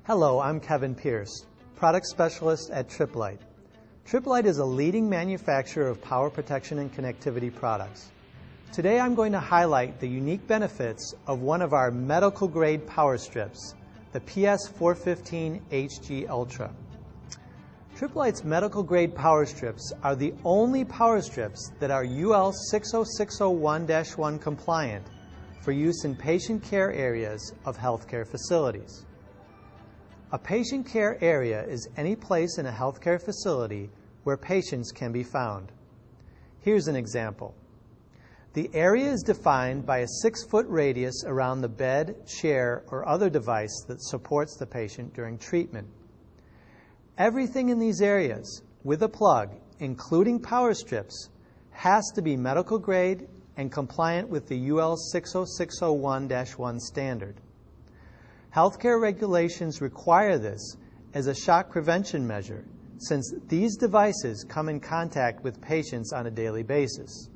Hello, I'm Kevin Pierce, Product Specialist at Tripp Lite. Tripp Lite is a leading manufacturer of power protection and connectivity products. Today I'm going to highlight the unique benefits of one of our medical-grade power strips, the PS415HG Ultra. Tripp Lite's medical-grade power strips are the only power strips that are UL60601 compliant for use in patient care areas of healthcare facilities. A patient care area is any place in a healthcare facility where patients can be found. Here's an example. The area is defined by a 6-foot radius around the bed, chair, or other device that supports the patient during treatment. Everything in these areas, with a plug, including power strips, has to be medical grade and compliant with the UL60601-1 standard. Healthcare regulations require this as a shock prevention measure, since these devices come in contact with patients on a daily basis.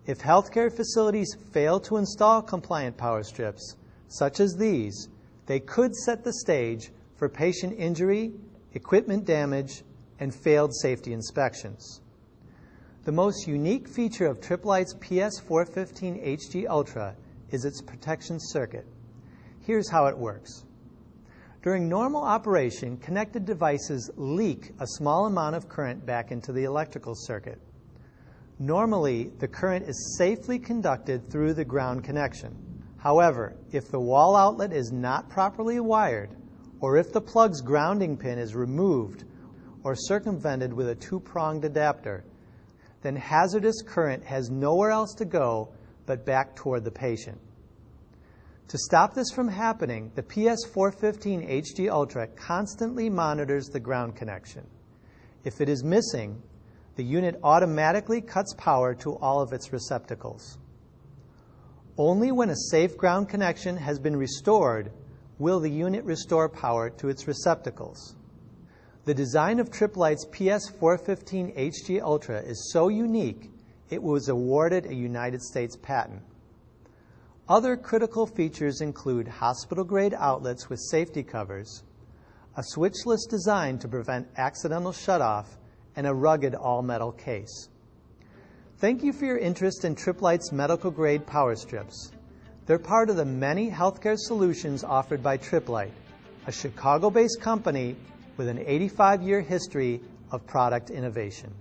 If healthcare facilities fail to install compliant power strips, such as these, they could set the stage for patient injury, equipment damage, and failed safety inspections. The most unique feature of Tripp Lite's PS415HG Ultra is its protection circuit. Here's how it works. During normal operation, connected devices leak a small amount of current back into the electrical circuit. Normally, the current is safely conducted through the ground connection. However, if the wall outlet is not properly wired, or if the plug's grounding pin is removed or circumvented with a 2-pronged adapter, then hazardous current has nowhere else to go but back toward the patient. To stop this from happening, the PS415HG Ultra constantly monitors the ground connection. If it is missing, the unit automatically cuts power to all of its receptacles. Only when a safe ground connection has been restored will the unit restore power to its receptacles. The design of Tripp Lite's PS415HG Ultra is so unique, it was awarded a United States patent. Other critical features include hospital-grade outlets with safety covers, a switchless design to prevent accidental shutoff, and a rugged all-metal case. Thank you for your interest in Tripp Lite's medical-grade power strips. They're part of the many healthcare solutions offered by Tripp Lite, a Chicago-based company with an 85-year history of product innovation.